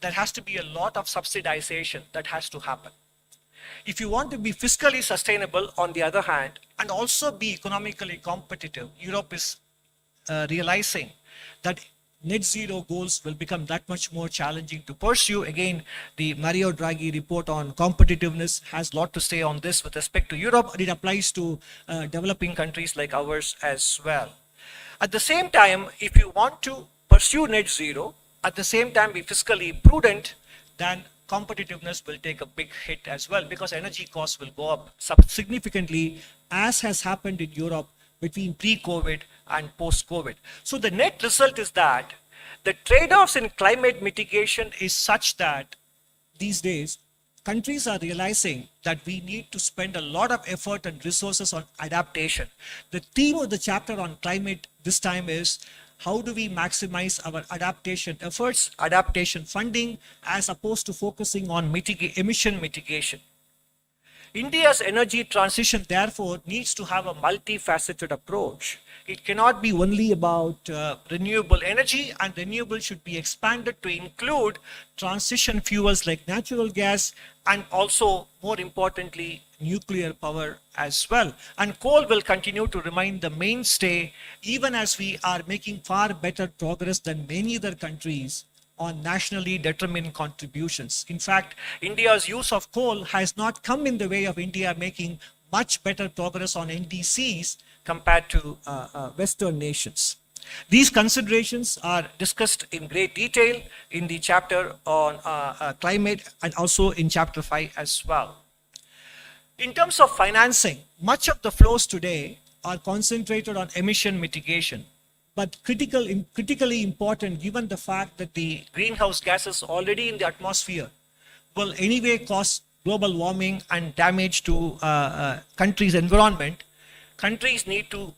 there has to be a lot of subsidization that has to happen. If you want to be fiscally sustainable, on the other hand, and also be economically competitive, Europe is realizing that net zero goals will become that much more challenging to pursue. Again, the Mario Draghi report on competitiveness has a lot to say on this with respect to Europe, and it applies to developing countries like ours as well. At the same time, if you want to pursue net zero, at the same time be fiscally prudent, then competitiveness will take a big hit as well, because energy costs will go up significantly, as has happened in Europe between pre-COVID and post-COVID. So the net result is that the trade-offs in climate mitigation is such that these days countries are realizing that we need to spend a lot of effort and resources on adaptation. The theme of the chapter on climate this time is how do we maximize our adaptation efforts, adaptation funding, as opposed to focusing on emission mitigation. India's energy transition, therefore, needs to have a multifaceted approach. It cannot be only about renewable energy, and renewable should be expanded to include transition fuels like natural gas and also, more importantly, nuclear power as well. And coal will continue to remain the mainstay, even as we are making far better progress than many other countries on nationally determined contributions. In fact, India's use of coal has not come in the way of India making much better progress on NDCs compared to Western nations. These considerations are discussed in great detail in the chapter on climate and also in chapter 5 as well. In terms of financing, much of the flows today are concentrated on emission mitigation, but critically important given the fact that the greenhouse gases already in the atmosphere will anyway cause global warming and damage to countries' environment. Countries need to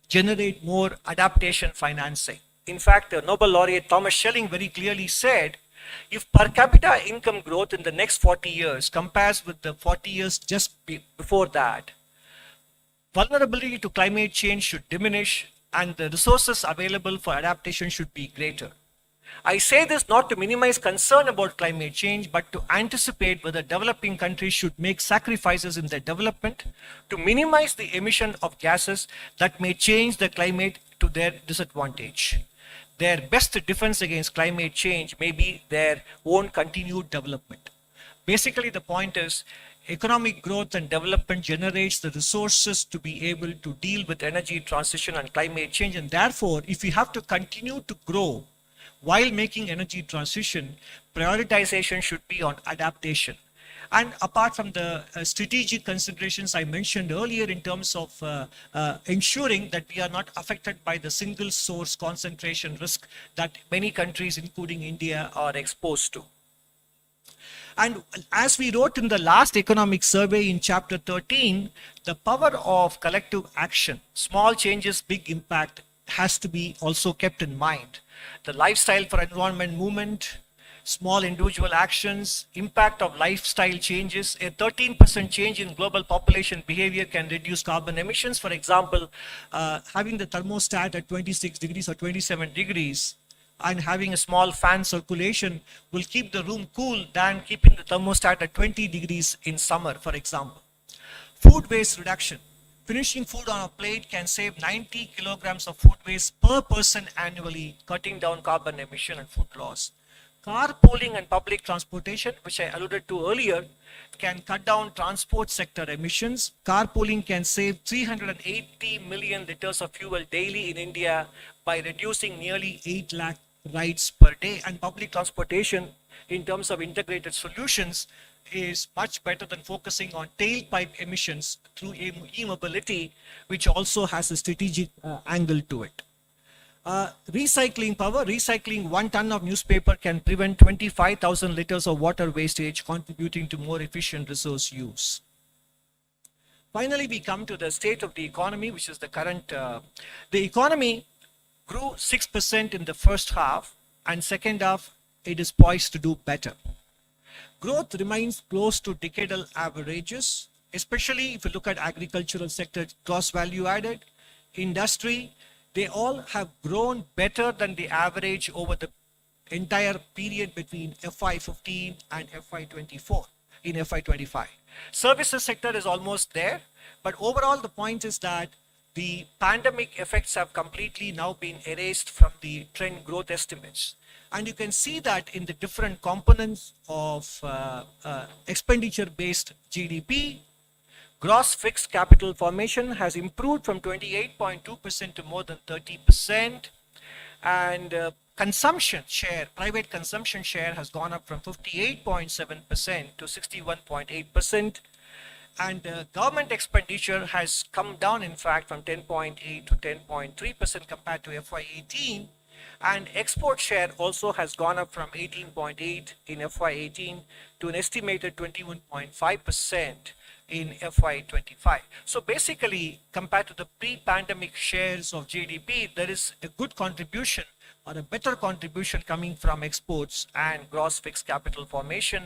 generate more adaptation financing. In fact, the Nobel laureate Thomas Schelling very clearly said, if per capita income growth in the next 40 years compares with the 40 years just before that, vulnerability to climate change should diminish and the resources available for adaptation should be greater. I say this not to minimize concern about climate change, but to anticipate whether developing countries should make sacrifices in their development to minimize the emission of gases that may change the climate to their disadvantage. Their best defense against climate change may be their own continued development. Basically, the point is, economic growth and development generates the resources to be able to deal with energy transition and climate change. And therefore, if we have to continue to grow while making energy transition, prioritization should be on adaptation. And apart from the strategic considerations I mentioned earlier in terms of ensuring that we are not affected by the single source concentration risk that many countries, including India, are exposed to. And as we wrote in the last economic survey in chapter 13, the power of collective action, small changes, big impact, has to be also kept in mind. The lifestyle for environment movement, small individual actions, impact of lifestyle changes. A 13% change in global population behavior can reduce carbon emissions. For example, having the thermostat at 26 degrees or 27 degrees and having a small fan circulation will keep the room cool than keeping the thermostat at 20 degrees in summer, for example. Food waste reduction. Finishing food on a plate can save 90 kilograms of food waste per person annually, cutting down carbon emission and food loss. Carpooling and public transportation, which I alluded to earlier, can cut down transport sector emissions. Carpooling can save 380 million liters of fuel daily in India by reducing nearly 8 lakh rides per day. And public transportation, in terms of integrated solutions, is much better than focusing on tailpipe emissions through e-mobility, which also has a strategic angle to it. Recycling power. Recycling 1 ton of newspaper can prevent 25,000 liters of water wastage, contributing to more efficient resource use. Finally, we come to the state of the economy, which is the current. The economy grew 6% in the first half, and second half it is poised to do better. Growth remains close to decadal averages, especially if you look at agricultural sector, gross value added, industry. They all have grown better than the average over the entire period between FY15 and FY24 in FY25. Services sector is almost there, but overall the point is that the pandemic effects have completely now been erased from the trend growth estimates. And you can see that in the different components of expenditure-based GDP, gross fixed capital formation has improved from 28.2% to more than 30%. And consumption share, private consumption share has gone up from 58.7% to 61.8%. And government expenditure has come down, in fact, from 10.8 to 10.3% compared to FY18. And export share also has gone up from 18.8 in FY18 to an estimated 21.5% in FY25. So basically, compared to the pre-pandemic shares of GDP, there is a good contribution or a better contribution coming from exports and gross fixed capital formation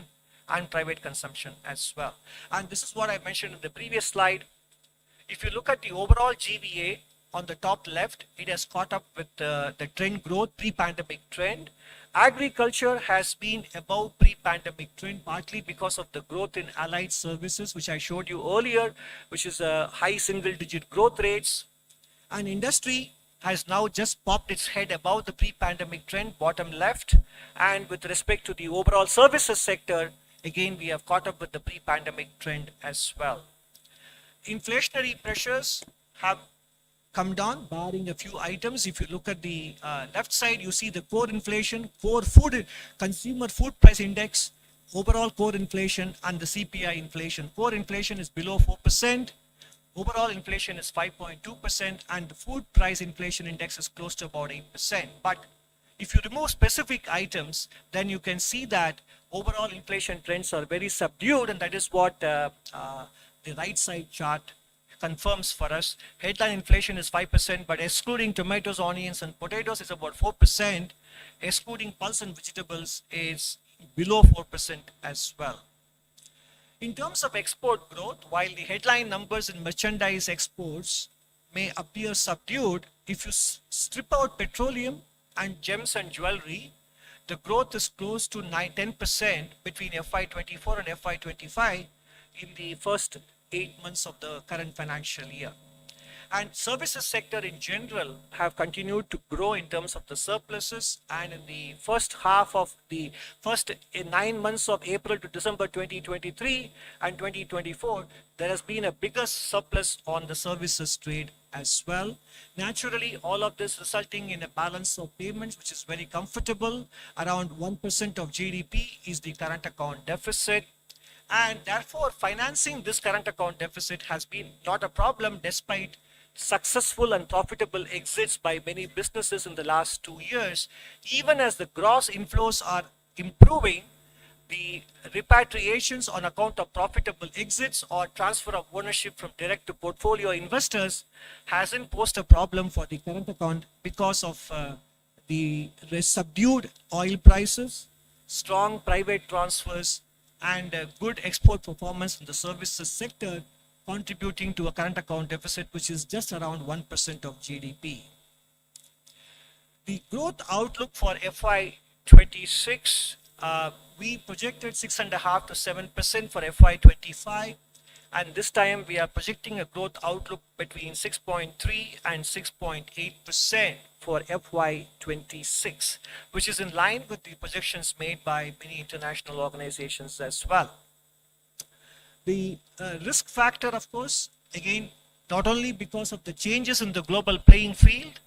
and private consumption as well. And this is what I mentioned in the previous slide. If you look at the overall GVA on the top left, it has caught up with the trend growth, pre-pandemic trend. Agriculture has been above pre-pandemic trend, partly because of the growth in allied services, which I showed you earlier, which is a high single-digit growth rates. And industry has now just popped its head above the pre-pandemic trend, bottom left. And with respect to the overall services sector, again, we have caught up with the pre-pandemic trend as well. Inflationary pressures have come down, barring a few items. If you look at the left side, you see the core inflation, core food, consumer food price index, overall core inflation, and the CPI inflation. Core inflation is below 4%. Overall inflation is 5.2%, and the food price inflation index is close to about 8%. But if you remove specific items, then you can see that overall inflation trends are very subdued, and that is what the right side chart confirms for us. Headline inflation is 5%, but excluding tomatoes, onions, and potatoes is about 4%. Excluding pulse and vegetables is below 4% as well. In terms of export growth, while the headline numbers in merchandise exports may appear subdued, if you strip out petroleum and gems and jewelry, the growth is close to 10% between FY24 and FY25 in the first 8 months of the current financial year. And services sector in general have continued to grow in terms of the surpluses, and in the first half of the first 9 months of April to December 2023 and 2024, there has been a bigger surplus on the services trade as well. Naturally, all of this resulting in a balance of payments which is very comfortable. Around 1% of GDP is the current account deficit. And therefore, financing this current account deficit has been not a problem, despite successful and profitable exits by many businesses in the last 2 years. Even as the gross inflows are improving, the repatriations on account of profitable exits or transfer of ownership from direct to portfolio investors hasn't posed a problem for the current account because of the subdued oil prices, strong private transfers, and good export performance in the services sector, contributing to a current account deficit which is just around 1% of GDP. The growth outlook for FY26, we projected 6.5% to 7% for FY25, and this time we are projecting a growth outlook between 6.3 and 6.8% for FY26, which is in line with the projections made by many international organizations as well. The risk factor, of course, again, not only because of the changes in the global playing field,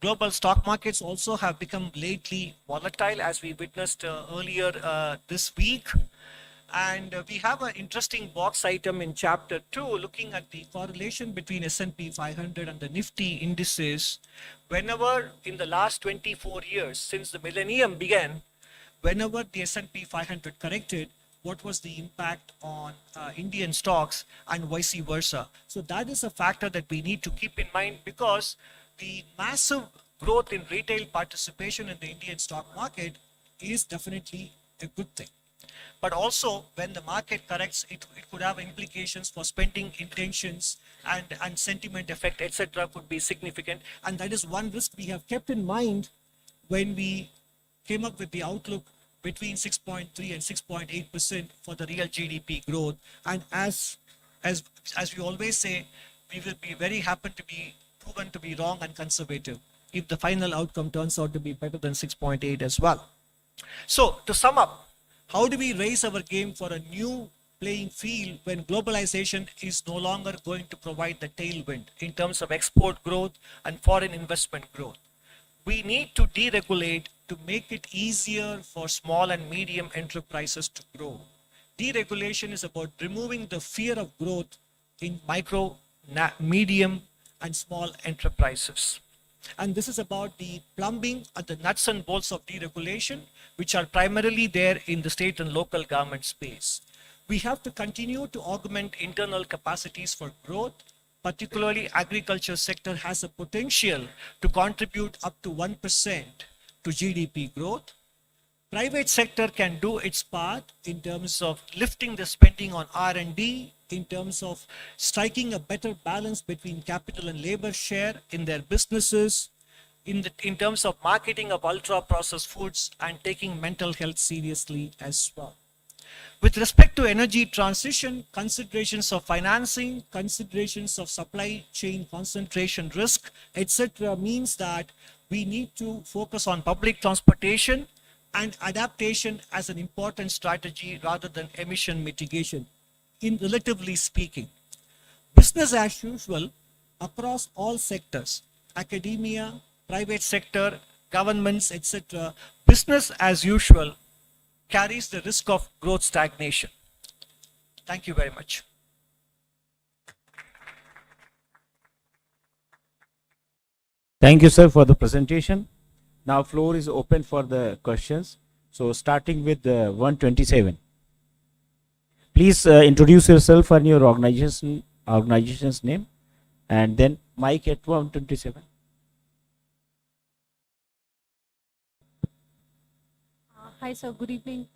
global stock markets also have become lately volatile, as we witnessed earlier this week. And we have an interesting box item in chapter 2 looking at the correlation between S&P 500 and the Nifty indices. Whenever in the last 24 years since the millennium began, whenever the S&P 500 corrected, what was the impact on Indian stocks and vice versa. So that is a factor that we need to keep in mind, because the massive growth in retail participation in the Indian stock market is definitely a good thing. But also, when the market corrects, it could have implications for spending intentions, and sentiment effect, etc. could be significant. And that is one risk we have kept in mind when we came up with the outlook between 6.3 and 6.8% for the real GDP growth. And as we always say, we will be very happy to be proven to be wrong and conservative if the final outcome turns out to be better than 6.8 as well. So to sum up, how do we raise our game for a new playing field when globalization is no longer going to provide the tailwind in terms of export growth and foreign investment growth? We need to deregulate to make it easier for small and medium enterprises to grow. Deregulation is about removing the fear of growth in micro, medium, and small enterprises. And this is about the plumbing and the nuts and bolts of deregulation, which are primarily there in the state and local government space. We have to continue to augment internal capacities for growth. Particularly, agriculture sector has a potential to contribute up to 1% to GDP growth. Private sector can do its part in terms of lifting the spending on R&D, in terms of striking a better balance between capital and labor share in their businesses, in terms of marketing of ultra-processed foods and taking mental health seriously as well. With respect to energy transition, considerations of financing, considerations of supply chain concentration risk, etc. means that we need to focus on public transportation and adaptation as an important strategy rather than emission mitigation, in relatively speaking. Business as usual across all sectors, academia, private sector, governments, etc. Business as usual carries the risk of growth stagnation. Thank you very much. Thank you, sir, for the presentation. Now floor is open for the questions. So starting with 127. Please introduce yourself and your organization's name, and then mic at 127. Hi, sir. Good evening.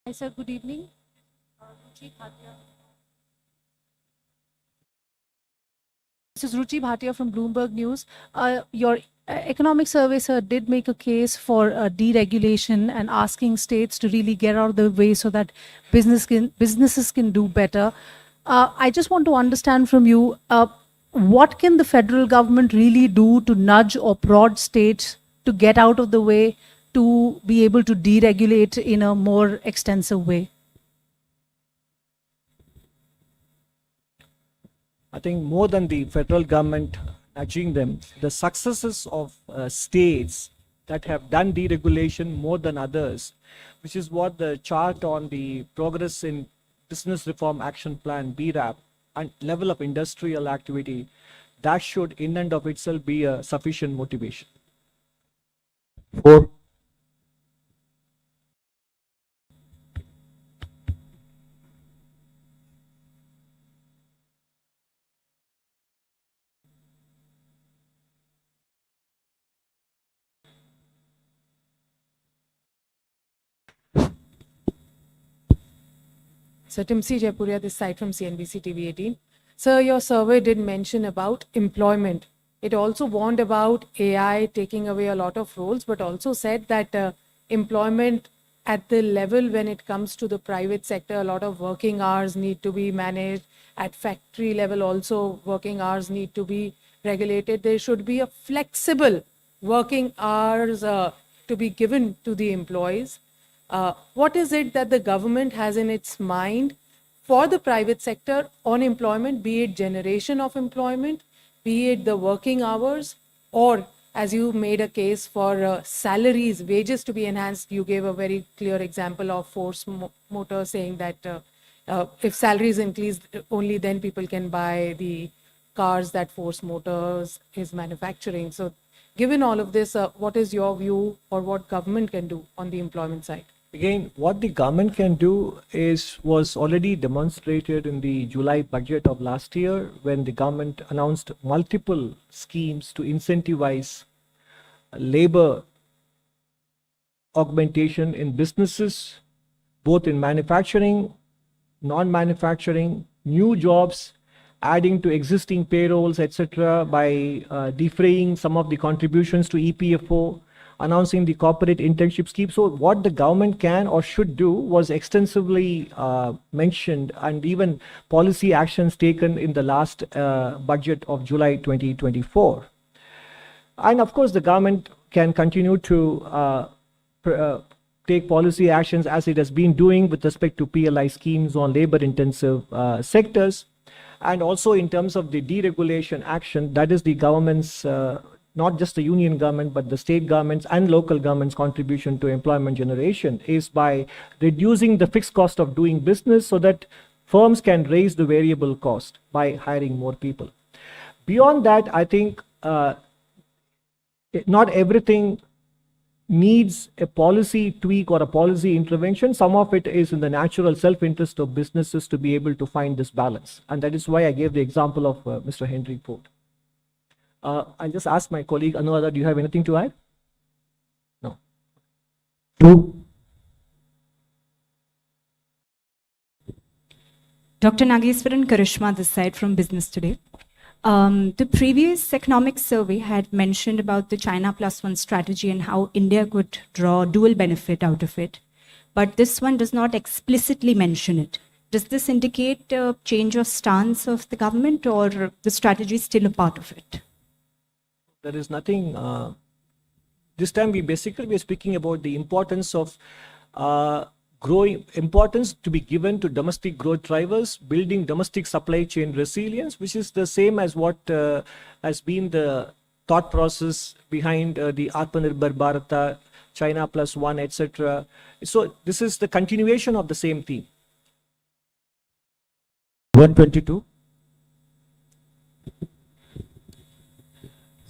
Hi, sir. Good evening. Ruchi Bhatia. This is Ruchi Bhatia from Bloomberg News. Your economic survey, sir, did make a case for deregulation and asking states to really get out of the way so that businesses can do better. I just want to understand from you, what can the federal government really do to nudge or prod states to get out of the way, to be able to deregulate in a more extensive way? I think more than the federal government nudging them, the successes of states that have done deregulation more than others, which is what the chart on the progress in Business Reform Action Plan, BRAP, and level of industrial activity, that should in and of itself be a sufficient motivation. 4. So Timsi Jaipuria, this side from CNBC TV 18. Sir, your survey did mention about employment. It also warned about AI taking away a lot of roles, but also said that employment at the level when it comes to the private sector, a lot of working hours need to be managed. At factory level also, working hours need to be regulated. There should be a flexible working hours to be given to the employees. What is it that the government has in its mind for the private sector on employment, be it generation of employment, be it the working hours, or as you made a case for salaries, wages to be enhanced? You gave a very clear example of Force Motor saying that if salaries increase, only then people can buy the cars that Force Motors is manufacturing. So given all of this, what is your view, or what government can do on the employment side? Again, what the government can do was already demonstrated in the July budget of last year, when the government announced multiple schemes to incentivize labor augmentation in businesses, both in manufacturing, non-manufacturing, new jobs, adding to existing payrolls, etc., by defraying some of the contributions to EPFO, announcing the corporate internship scheme. So what the government can or should do was extensively mentioned, and even policy actions taken in the last budget of July 2024. And of course, the government can continue to take policy actions as it has been doing with respect to PLI schemes on labor-intensive sectors, and also in terms of the deregulation action, that is the government's, not just the union government, but the state governments and local governments' contribution to employment generation is by reducing the fixed cost of doing business so that firms can raise the variable cost by hiring more people. Beyond that, I think not everything needs a policy tweak or a policy intervention. Some of it is in the natural self-interest of businesses to be able to find this balance. And that is why I gave the example of Mr. Henry Ford. I'll just ask my colleague Anuradha, do you have anything to add? No. Dr. Nageswaran Karishma, this side from Business Today. The previous economic survey had mentioned about the China +1 strategy and how India could draw dual benefit out of it. But this one does not explicitly mention it. Does this indicate a change of stance of the government, or the strategy is still a part of it? There is nothing. This time we are speaking about the importance of importance to be given to domestic growth drivers, building domestic supply chain resilience, which is the same as what has been the thought process behind the Atmanirbhar Bharata, China +1, etc. So this is the continuation of the same theme. 122.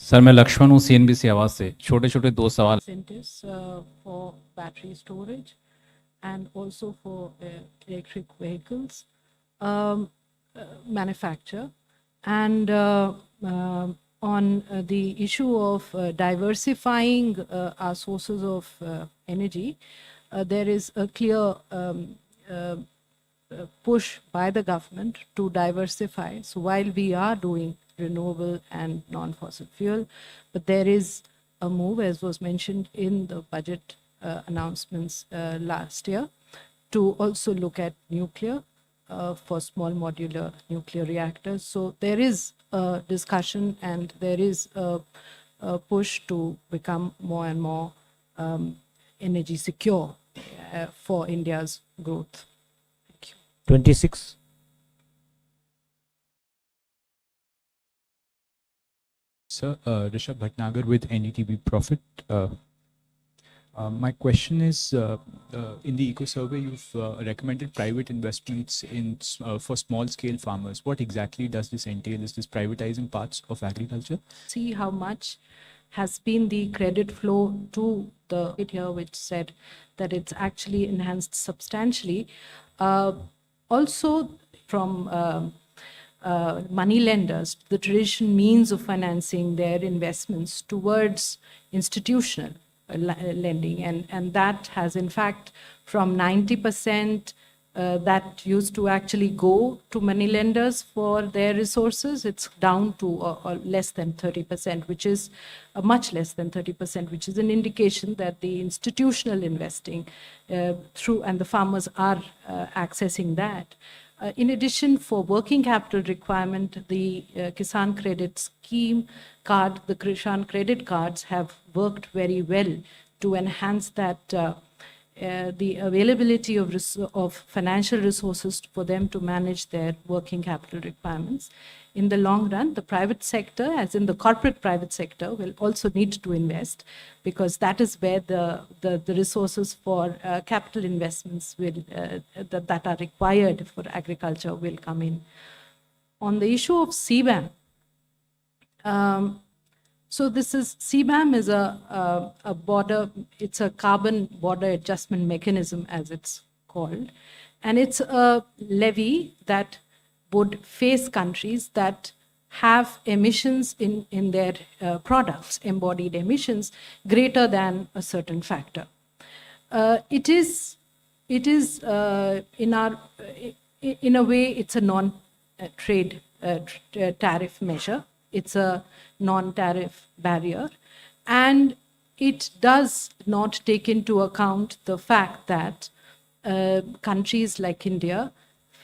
Sir मैं लक्ष्मण हूँ CNBC आवाज से छोटे छोटे दो सवाल Incentives for battery storage and also for electric vehicles manufacture. And on the issue of diversifying our sources of energy, there is a clear push by the government to diversify. So while we are doing renewable and non-fossil fuel, but there is a move, as was mentioned in the budget announcements last year, to also look at nuclear for small modular nuclear reactors. So there is a discussion and there is a push to become more and more energy secure for India's growth. Thank you. 26. Sir, Rishabh Bhatnagar with NETV Profit. My question is, in the Eco Survey, you've recommended private investments for small-scale farmers. What exactly does this entail? Is this privatizing parts of agriculture? See how much has been the credit flow to the bit here, which said that it's actually enhanced substantially. Also from money lenders, the traditional means of financing their investments towards institutional lending, and that has in fact from 90% that used to actually go to money lenders for their resources, it's down to less than 30%, which is much less than 30%, which is an indication that the institutional investing through, and the farmers are accessing that. In addition, for working capital requirement, the Kisan Credit Scheme card, the Kisan Credit cards have worked very well to enhance that the availability of financial resources for them to manage their working capital requirements. In the long run, the private sector, as in the corporate private sector, will also need to invest, because that is where the resources for capital investments will that are required for agriculture will come in. On the issue of CBAM, so this is, CBAM is a border, it's a carbon border adjustment mechanism, as it's called, and it's a levy that would face countries that have emissions in their products, embodied emissions, greater than a certain factor. It is in in a way, it's a non-trade tariff measure. It's a non-tariff barrier. And it does not take into account the fact that countries like India,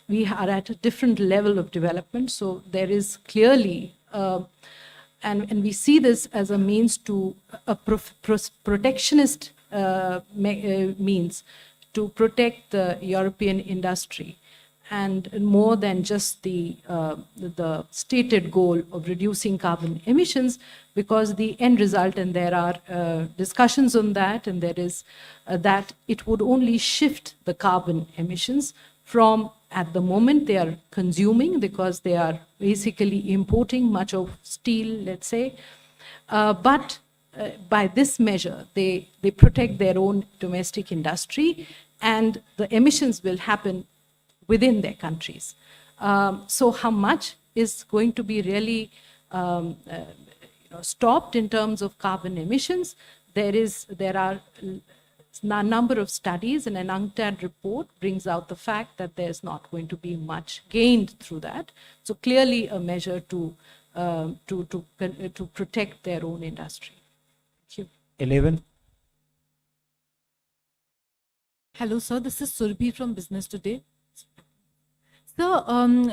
we are at a different level of development. So there is clearly, and we see this as a means to a protectionist means to protect the European industry, and more than just the stated goal of reducing carbon emissions, because the end result, and there are discussions on that, and there is that it would only shift the carbon emissions from, at the moment they are consuming, because they are basically importing much of steel, let's say, but by this measure, they protect their own domestic industry, and the emissions will happen within their countries. So how much is going to be really stopped in terms of carbon emissions? There are a number of studies, and an UNCTAD report brings out the fact that there's not going to be much gained through that. So clearly a measure to protect their own industry. Thank you. 11. Hello, sir. This is Surbhi from Business Today. Sir,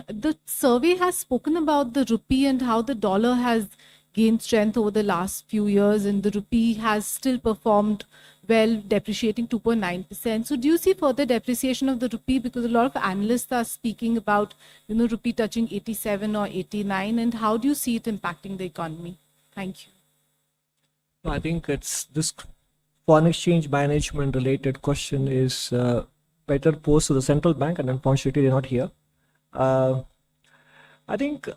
the survey has spoken about the rupee and how the dollar has gained strength over the last few years, and the rupee has still performed well, depreciating 2.9%. So do you see further depreciation of the rupee? Because a lot of analysts are speaking about, rupee touching 87 or 89, and how do you see it impacting the economy? Thank you. I think it's this foreign exchange management related question is better posed to the central bank, and unfortunately they're not here. I think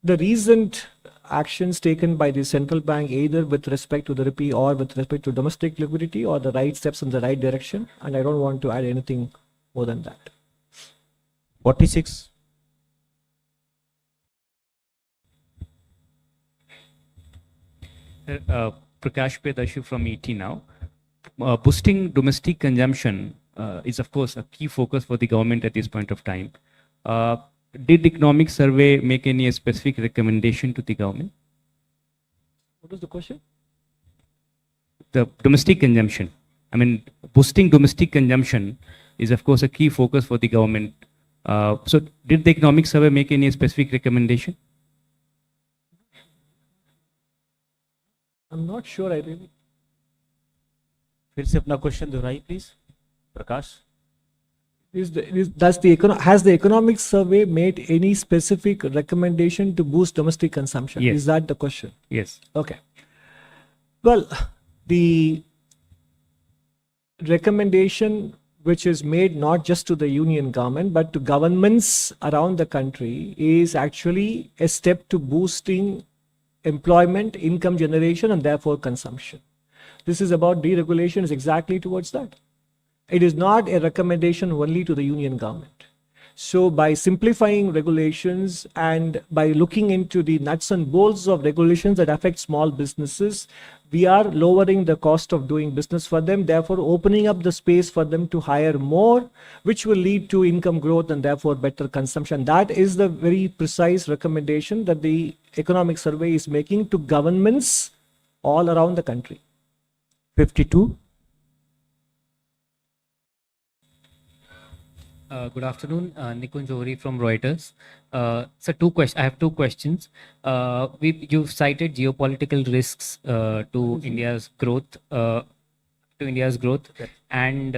the recent actions taken by the central bank, either with respect to the rupee or with respect to domestic liquidity, are the right steps in the right direction, and I don't want to add anything more than that. 46. Prakash Pedashu from ET now. Boosting domestic consumption is, of course, a key focus for the government at this point of time. Did economic survey make any specific recommendation to the government? What was the question? The domestic consumption. I mean, boosting domestic consumption is, of course, a key focus for the government. So did the economic survey make any specific recommendation? I'm not sure. I really. फिर से अपना question दोहराइए please Prakash. Has the economic survey made any specific recommendation to boost domestic consumption? Yes. Is that the question? Yes. Okay. Well, the recommendation which is made not just to the union government but to governments around the country is actually a step to boosting employment, income generation, and therefore consumption. This is about deregulation, is exactly towards that. It is not a recommendation only to the union government. So by simplifying regulations and by looking into the nuts and bolts of regulations that affect small businesses, we are lowering the cost of doing business for them, therefore opening up the space for them to hire more, which will lead to income growth and therefore better consumption. That is the very precise recommendation that the economic survey is making to governments all around the country. 52. Good afternoon, Nikunj Johri from Reuters. So I have two questions. You've cited geopolitical risks to India's growth, and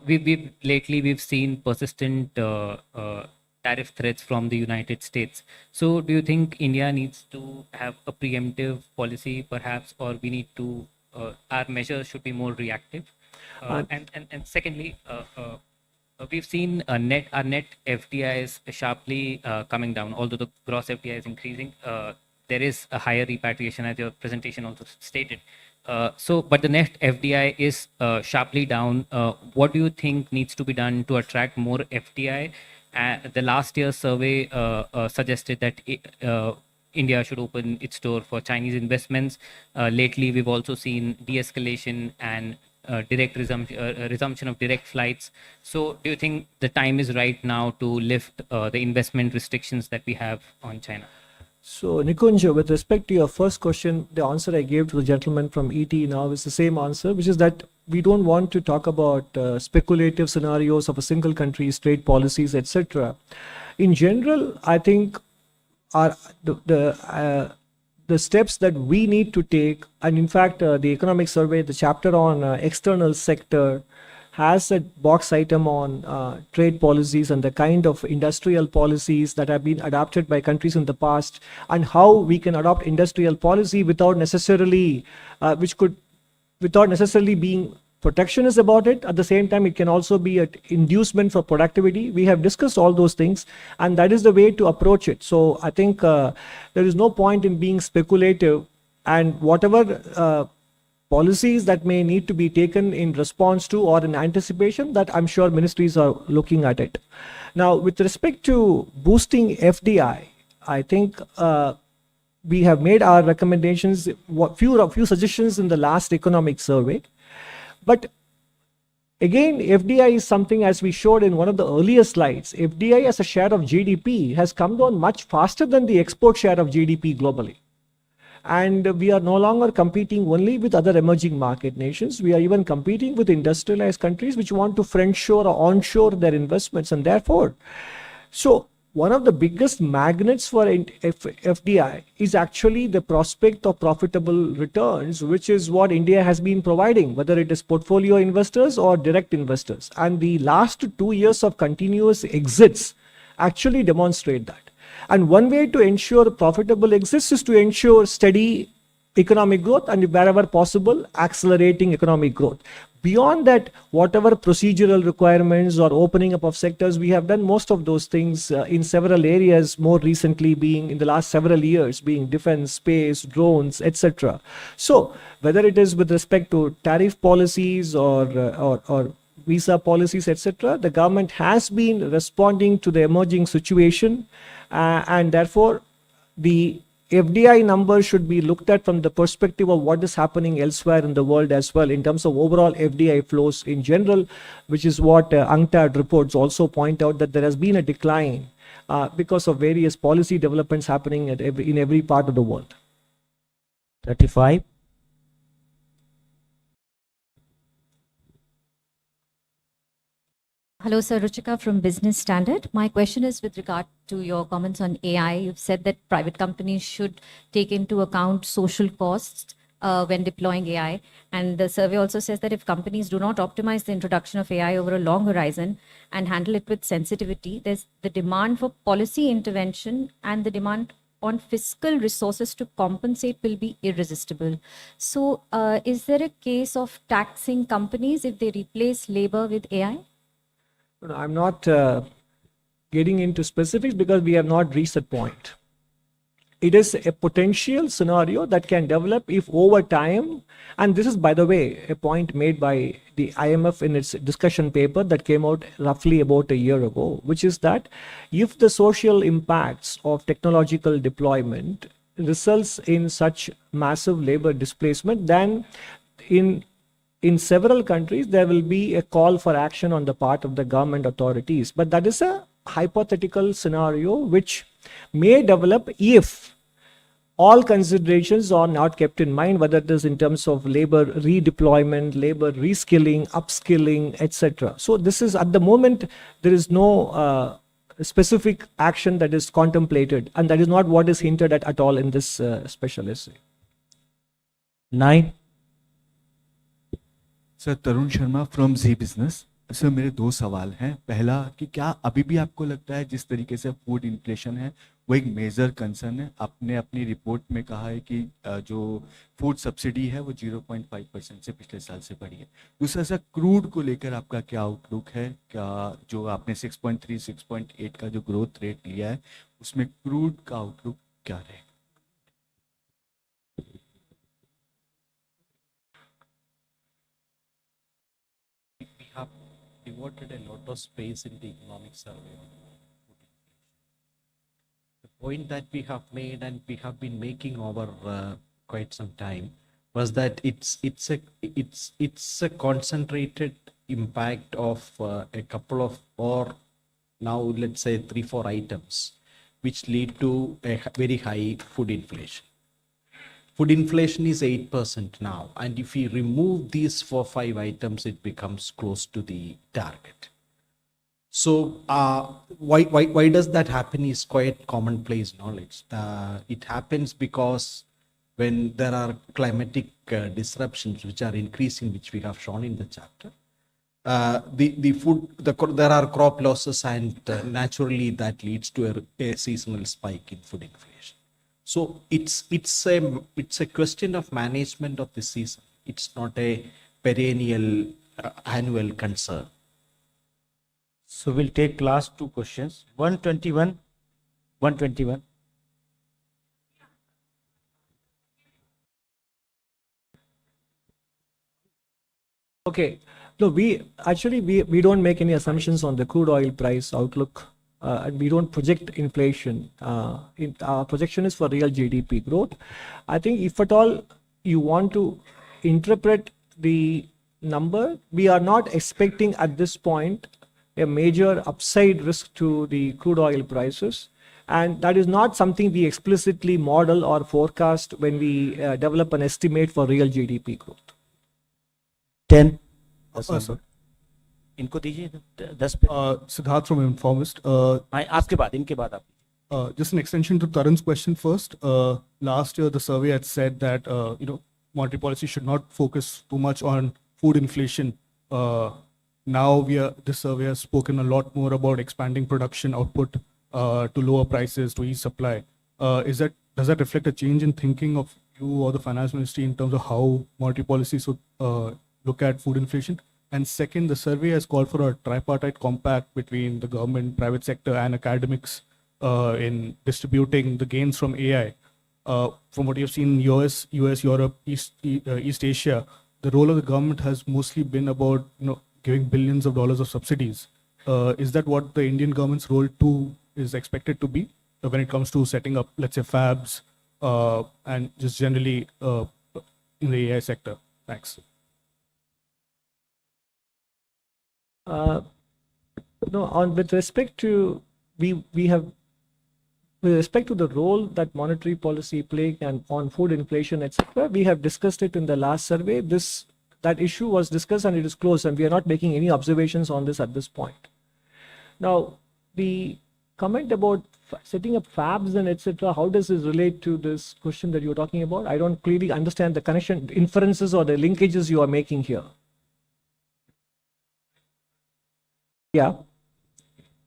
we've seen persistent tariff threats from the United States. So do you think India needs to have a preemptive policy, perhaps, or we need to our measures should be more reactive? And secondly, we've seen our net FDI is sharply coming down, although the gross FDI is increasing. There is a higher repatriation, as your presentation also stated. But the net FDI is sharply down. What do you think needs to be done to attract more FDI? The last year's survey suggested that India should open its door for Chinese investments. Lately, we've also seen de-escalation and resumption of direct flights. So, do you think the time is right now to lift the investment restrictions that we have on China? So, Nikunj, with respect to your first question, the answer I gave to the gentleman from ET now is the same answer, which is that we don't want to talk about speculative scenarios of a single country's trade policies, etc. In general, I think our the steps that we need to take, and in fact, the economic survey, the chapter on external sector, has a box item on trade policies and the kind of industrial policies that have been adopted by countries in the past, and how we can adopt industrial policy without necessarily, without necessarily being protectionist about it. At the same time, it can also be an inducement for productivity. We have discussed all those things, and that is the way to approach it. So I think there is no point in being speculative, and whatever policies that may need to be taken in response to or in anticipation, that I'm sure ministries are looking at it. Now, with respect to boosting FDI, I think we have made our recommendations, few suggestions in the last economic survey. But again, FDI is something, as we showed in one of the earlier slides, FDI as a share of GDP has come down much faster than the export share of GDP globally. And we are no longer competing only with other emerging market nations. We are even competing with industrialized countries which want to friendshore or onshore their investments. And therefore, so one of the biggest magnets for FDI is actually the prospect of profitable returns, which is what India has been providing, whether it is portfolio investors or direct investors. And the last 2 years of continuous exits actually demonstrate that. And one way to ensure profitable exits is to ensure steady economic growth, and wherever possible, accelerating economic growth. Beyond that, whatever procedural requirements or opening up of sectors, we have done most of those things in several areas, more recently being in the last several years, being defense, space, drones, etc. So whether it is with respect to tariff policies or visa policies, etc., the government has been responding to the emerging situation, and therefore the FDI numbers should be looked at from the perspective of what is happening elsewhere in the world as well, in terms of overall FDI flows in general, which is what UNCTAD reports also point out, that there has been a decline because of various policy developments happening in every part of the world. 35. Hello, sir. Ruchika from Business Standard. My question is with regard to your comments on AI. You've said that private companies should take into account social costs when deploying AI. And the survey also says that if companies do not optimize the introduction of AI over a long horizon and handle it with sensitivity, there's the demand for policy intervention and the demand on fiscal resources to compensate will be irresistible. So is there a case of taxing companies if they replace labor with AI? I'm not getting into specifics because we have not reached that point. It is a potential scenario that can develop if over time, and this is, by the way, a point made by the IMF in its discussion paper that came out roughly about a year ago, which is that if the social impacts of technological deployment results in such massive labor displacement, then in several countries, there will be a call for action on the part of the government authorities. But that is a hypothetical scenario which may develop if all considerations are not kept in mind, whether it is in terms of labor redeployment, labor reskilling, upskilling, etc. So this is, at the moment, there is no specific action that is contemplated, and that is not what is hinted at all in this special essay. 9. Sir Tarun Sharma from Zee business. Sir मेरे 2 सवाल हैं। पहला कि क्या अभी भी आपको लगता है जिस तरीके से फूड इन्फ्लेशन है वो एक मेजर कंसर्न है? आपने अपनी रिपोर्ट में कहा है कि जो फूड सब्सिडी है वो 0.5% से पिछले साल से बढ़ी है। दूसरा सर, क्रूड को लेकर आपका क्या आउटलुक है? क्या जो आपने 6.3 6.8 का जो ग्रोथ रेट लिया है उसमें क्रूड का आउटलुक क्या रहेगा? Devoted a lot of space in the economic survey on food inflation. The point that we have made and we have been making over quite some time was that it's a concentrated impact of a couple of, or now let's say 3-4 items, which lead to a very high food inflation. Food inflation is 8% now, and if we remove these 4-5 items, it becomes close to the target. So why does that happen is quite commonplace knowledge. It happens because when there are climatic disruptions which are increasing, which we have shown in the chapter, there are crop losses, and naturally that leads to a seasonal spike in food inflation. So it's a question of management of the season. It's not a perennial annual concern. So we'll take last two questions. 121. 121. Okay. No, we don't make any assumptions on the crude oil price outlook, and we don't project inflation. Our projection is for real GDP growth. I think if at all you want to interpret the number, we are not expecting at this point a major upside risk to the crude oil prices. And that is not something we explicitly model or forecast when we develop an estimate for real GDP growth. 10. sir. इनको दीजिए 10 पे. Siddharth from Informist. आपके बाद इनके बाद आप. Just an extension to Tarun's question first. Last year, the survey had said that monetary policy should not focus too much on food inflation. Now this survey has spoken a lot more about expanding production output to lower prices, to ease supply. Does that reflect a change in thinking of you or the finance ministry in terms of how monetary policy should look at food inflation? And second, the survey has called for a tripartite compact between the government, private sector, and academics in distributing the gains from AI. From what you've seen in US, Europe, East Asia, the role of the government has mostly been about giving billions of dollars of subsidies. Is that what the Indian government's role too is expected to be when it comes to setting up, let's say, fabs and just generally in the AI sector? Thanks. With respect to with respect to the role that monetary policy playing and on food inflation, etc., we have discussed it in the last survey. That issue was discussed and it is closed, and we are not making any observations on this at this point. Now, the comment about setting up fabs and etc., how does this relate to this question that you're talking about? I don't clearly understand the connection, inferences or the linkages you are making here. Yeah,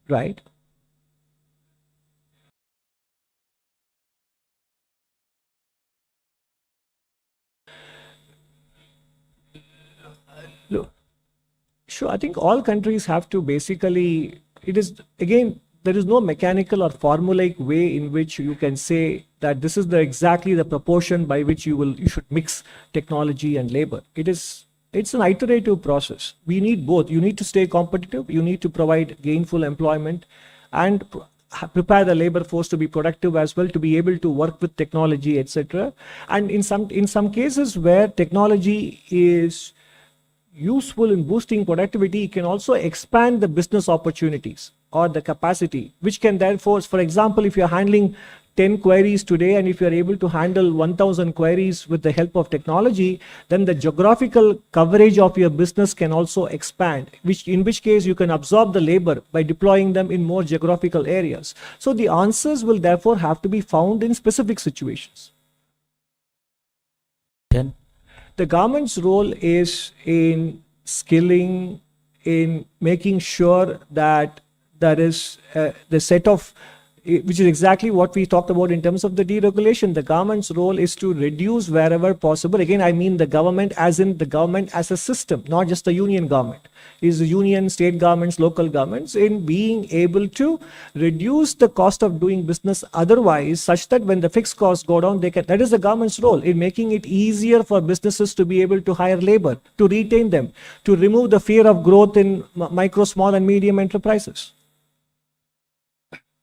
right. Look, sure, I think all countries have to basically, there is no mechanical or formulaic way in which you can say that this is exactly the proportion by which you should mix technology and labor. It's an iterative process. We need both. You need to stay competitive. You need to provide gainful employment and prepare the labor force to be productive as well, to be able to work with technology, etc. And in some cases where technology is useful in boosting productivity, it can also expand the business opportunities or the capacity, which can therefore, for example, if you're handling 10 queries today, and if you're able to handle 1,000 queries with the help of technology, then the geographical coverage of your business can also expand, in which case you can absorb the labor by deploying them in more geographical areas. So the answers will therefore have to be found in specific situations. 10. The government's role is in skilling, in making sure that there is the set of, which is exactly what we talked about in terms of the deregulation. The government's role is to reduce wherever possible. Again, I mean the government as in the government as a system, not just the union government. Is the union, state governments, local governments, in being able to reduce the cost of doing business otherwise, such that when the fixed costs go down, that is the government's role in making it easier for businesses to be able to hire labor, to retain them, to remove the fear of growth in micro, small and medium enterprises.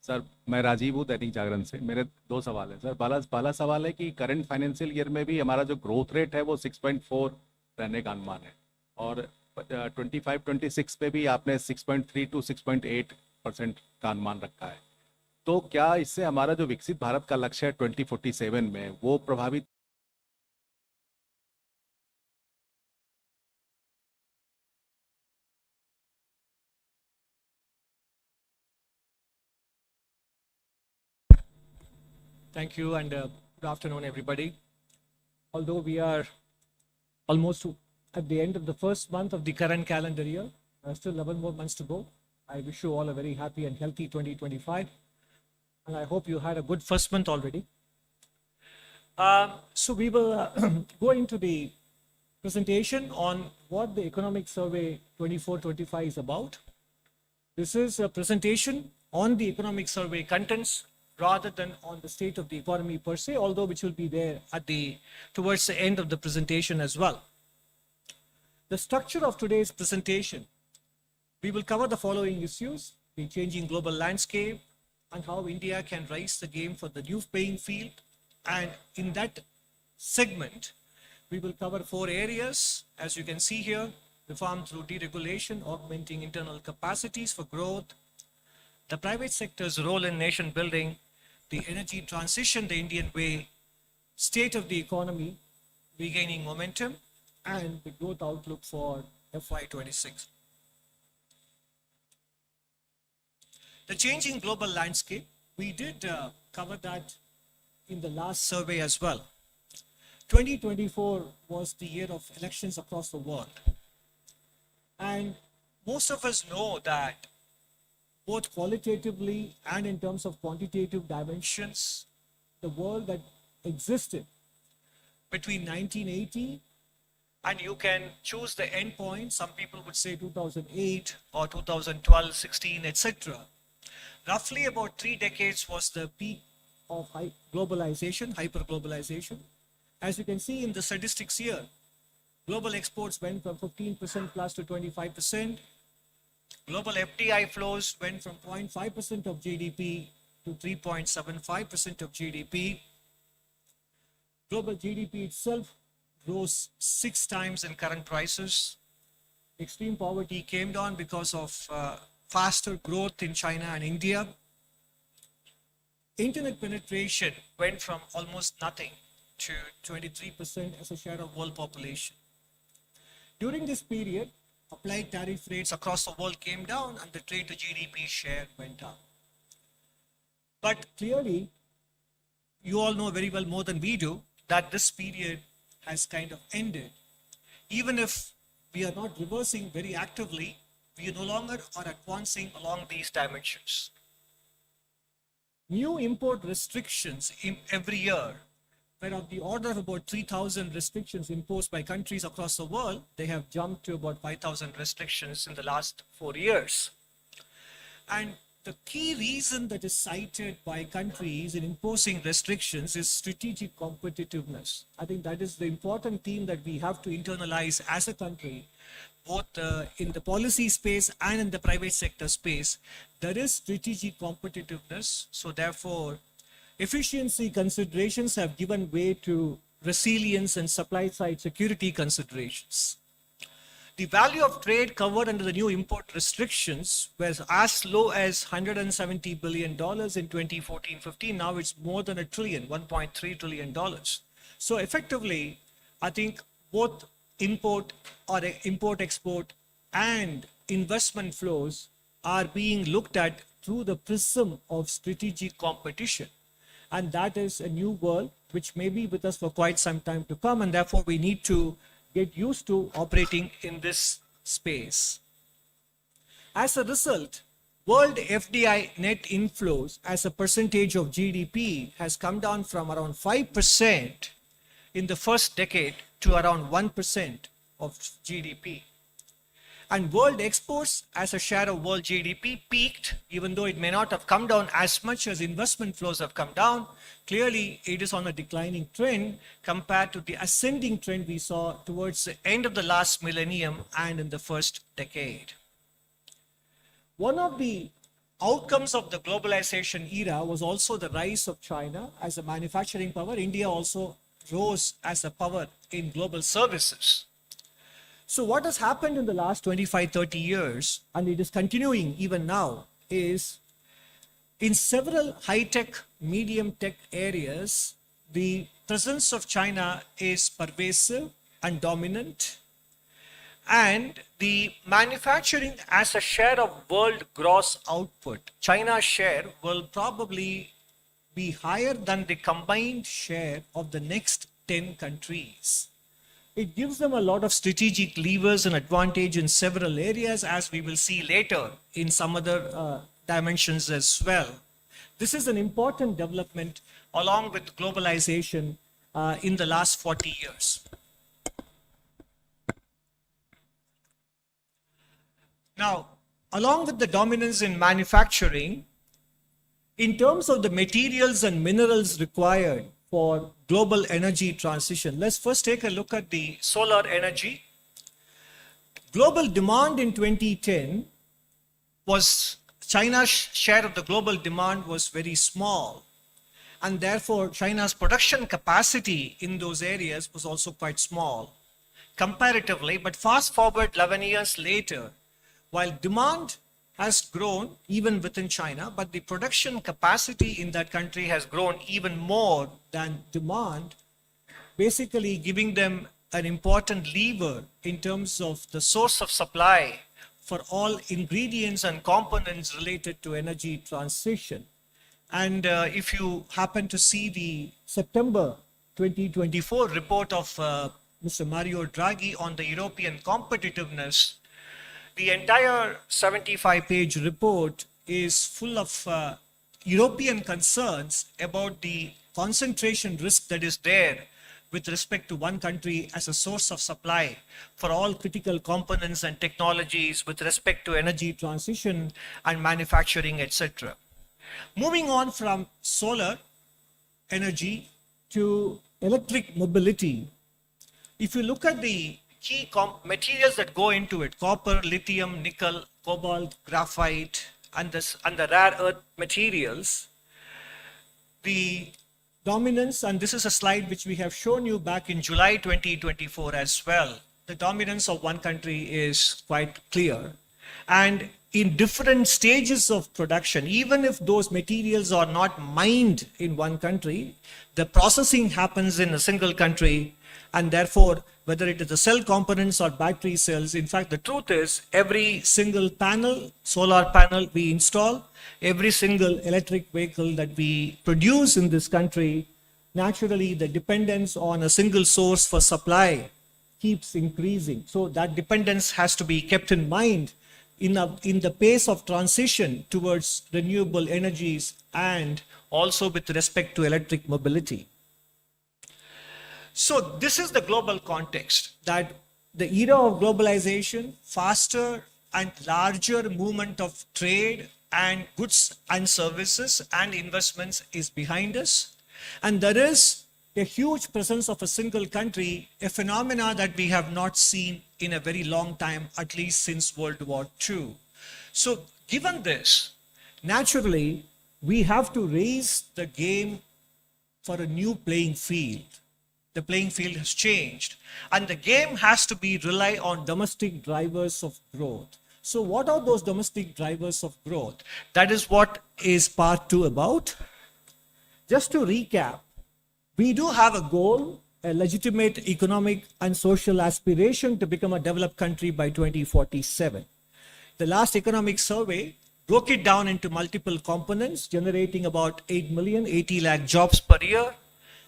Sir मैं राजीव हूँ दैनिक जागरण से। मेरे दो सवाल है sir. पहला सवाल है कि करंट फाइनेंशियल ईयर में भी हमारा जो ग्रोथ रेट है वो 6.4 रहने का अनुमान है, और 25-26 पे भी आपने 6.3 to 6.8% का अनुमान रखा है। तो क्या इससे हमारा जो विकसित भारत का लक्ष्य है 2047 में वो प्रभावित? Thank you, and good afternoon, everybody. Although we are almost at the end of the first month of the current calendar year, still 11 more months to go. I wish you all a very happy and healthy 2025, and I hope you had a good first month already. So we will go into the presentation on what the Economic Survey 24-25 is about. This is a presentation on the Economic Survey contents rather than on the state of the economy per se, although which will be there at towards the end of the presentation as well. The structure of today's presentation, we will cover the following issues: the changing global landscape and how India can raise the game for the new playing field. And in that segment, we will cover 4 areas, as you can see here: reform through deregulation, augmenting internal capacities for growth, the private sector's role in nation building, the energy transition the Indian way, state of the economy regaining momentum, and the growth outlook for FY26. The changing global landscape, we did cover that in the last survey as well. 2024 was the year of elections across the world. And most of us know that both qualitatively and in terms of quantitative dimensions, the world that existed between 1980, and you can choose the endpoint, some people would say 2008 or 2012, 16, etc. Roughly about 3 decades was the peak of globalization, hyper-globalization. As you can see in the statistics here, global exports went from 15% plus to 25%. Global FDI flows went from 0.5% of GDP to 3.75% of GDP. Global GDP itself rose 6 times in current prices. Extreme poverty came down because of faster growth in China and India. Internet penetration went from almost nothing to 23% as a share of world population. During this period, applied tariff rates across the world came down and the trade to GDP share went up. But clearly, you all know very well more than we do that this period has kind of ended. Even if we are not reversing very actively, we no longer are advancing along these dimensions. New import restrictions in every year were of the order of about 3,000 restrictions imposed by countries across the world. They have jumped to about 5,000 restrictions in the last 4 years. And the key reason that is cited by countries in imposing restrictions is strategic competitiveness. I think that is the important theme that we have to internalize as a country, both in the policy space and in the private sector space. There is strategic competitiveness. So therefore, efficiency considerations have given way to resilience and supply side security considerations. The value of trade covered under the new import restrictions was as low as $170 billion in 2014-15. Now it's more than $1 trillion, $1.3 trillion. So effectively, I think both import-export and investment flows are being looked at through the prism of strategic competition. And that is a new world which may be with us for quite some time to come, and therefore we need to get used to operating in this space. As a result, world FDI net inflows as a percentage of GDP has come down from around 5% in the first decade to around 1% of GDP. And world exports as a share of world GDP peaked, even though it may not have come down as much as investment flows have come down. Clearly, it is on a declining trend compared to the ascending trend we saw towards the end of the last millennium and in the first decade. One of the outcomes of the globalization era was also the rise of China as a manufacturing power. India also rose as a power in global services. So what has happened in the last 25, 30 years, and it is continuing even now, is in several high-tech, medium-tech areas, the presence of China is pervasive and dominant. And the manufacturing as a share of world gross output, China's share will probably be higher than the combined share of the next 10 countries. It gives them a lot of strategic levers and advantage in several areas, as we will see later in some other dimensions as well. This is an important development along with globalization in the last 40 years. Now, along with the dominance in manufacturing, in terms of the materials and minerals required for global energy transition, let's first take a look at the solar energy. Global demand in 2010 was, China's share of the global demand was very small. And therefore, China's production capacity in those areas was also quite small comparatively. But fast forward 11 years later, while demand has grown even within China, but the production capacity in that country has grown even more than demand, basically giving them an important lever in terms of the source of supply for all ingredients and components related to energy transition. And if you happen to see the September 2024 report of Mr. Mario Draghi on the European competitiveness, the entire 75-page report is full of European concerns about the concentration risk that is there with respect to one country as a source of supply for all critical components and technologies with respect to energy transition and manufacturing, etc. Moving on from solar energy to electric mobility, if you look at the key materials that go into it, copper, lithium, nickel, cobalt, graphite, and the rare earth materials, the dominance, and this is a slide which we have shown you back in July 2024 as well, the dominance of one country is quite clear. And in different stages of production, even if those materials are not mined in one country, the processing happens in a single country, and therefore, whether it is the cell components or battery cells, in fact, the truth is every single panel, solar panel we install, every single electric vehicle that we produce in this country, naturally the dependence on a single source for supply keeps increasing. So that dependence has to be kept in mind in the pace of transition towards renewable energies and also with respect to electric mobility. So this is the global context, that the era of globalization, faster and larger movement of trade and goods and services and investments is behind us. And there is a huge presence of a single country, a phenomena that we have not seen in a very long time, at least since World War II. So given this, naturally, we have to raise the game for a new playing field. The playing field has changed, and the game has to be rely on domestic drivers of growth. So what are those domestic drivers of growth? That is what is part 2 about. Just to recap, we do have a goal, a legitimate economic and social aspiration to become a developed country by 2047. The last economic survey broke it down into multiple components, generating about 80 lakh jobs per year,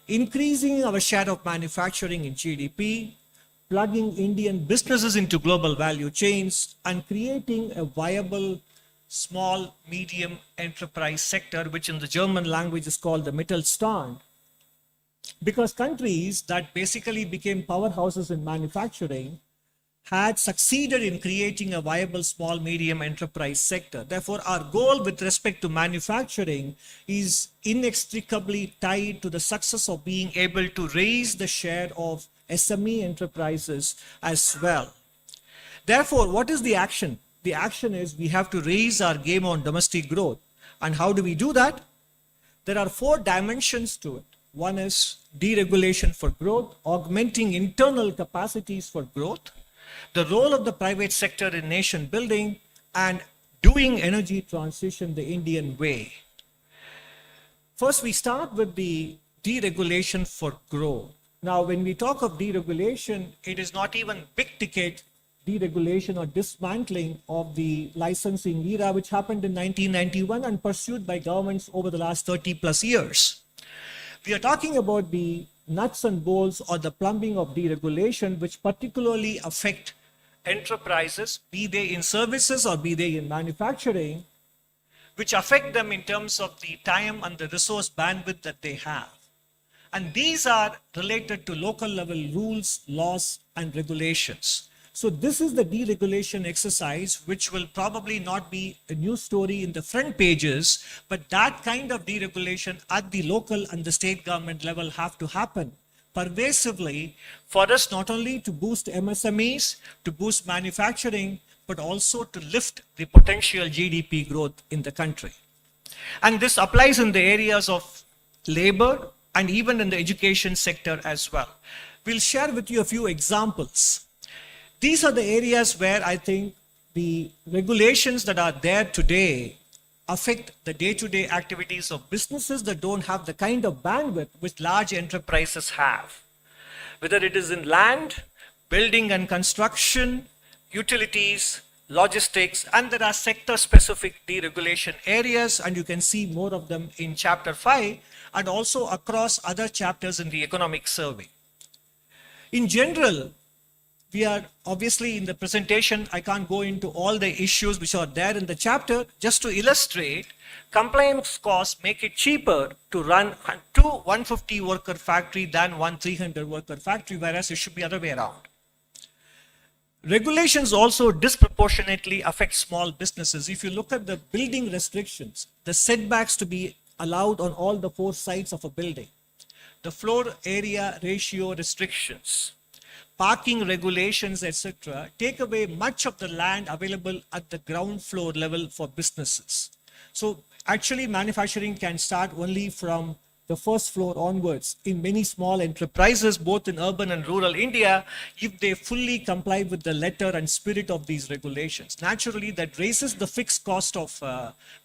increasing our share of manufacturing in GDP, plugging Indian businesses into global value chains, and creating a viable small, medium enterprise sector, which in the German language is called the Mittelstand. Because countries that basically became powerhouses in manufacturing had succeeded in creating a viable small, medium enterprise sector. Therefore, our goal with respect to manufacturing is inextricably tied to the success of being able to raise the share of SME enterprises as well. Therefore, what is the action the action is we have to raise our game on domestic growth. And how do we do that? There are 4 dimensions to it. One is deregulation for growth, augmenting internal capacities for growth, the role of the private sector in nation building, and doing energy transition the Indian way. First, we start with the deregulation for growth. Now, when we talk of deregulation, it is not even big ticket deregulation or dismantling of the licensing era, which happened in 1991 and pursued by governments over the last 30 plus years. We are talking about the nuts and bolts or the plumbing of deregulation, which particularly affect enterprises, be they in services or be they in manufacturing, which affect them in terms of the time and the resource bandwidth that they have. And these are related to local level rules, laws, and regulations. So this is the deregulation exercise, which will probably not be a news story in the front pages, but that kind of deregulation at the local and the state government level have to happen pervasively for us not only to boost MSMEs, to boost manufacturing, but also to lift the potential GDP growth in the country. And this applies in the areas of labor and even in the education sector as well. We'll share with you a few examples. These are the areas where I think the regulations that are there today affect the day-to-day activities of businesses that don't have the kind of bandwidth which large enterprises have. Whether it is in land, building and construction, utilities, logistics, and there are sector-specific deregulation areas, and you can see more of them in Chapter 5 and also across other chapters in the economic survey. In general, we are obviously in the presentation, I can't go into all the issues which are there in the chapter. Just to illustrate, compliance costs make it cheaper to run a 150 worker factory than one 300 worker factory, whereas it should be other way around. Regulations also disproportionately affect small businesses. If you look at the building restrictions, the setbacks to be allowed on all the 4 sides of a building, the floor area ratio restrictions, parking regulations, etc., take away much of the land available at the ground floor level for businesses. So actually manufacturing can start only from the first floor onwards in many small enterprises, both in urban and rural India, if they fully comply with the letter and spirit of these regulations. Naturally, that raises the fixed cost of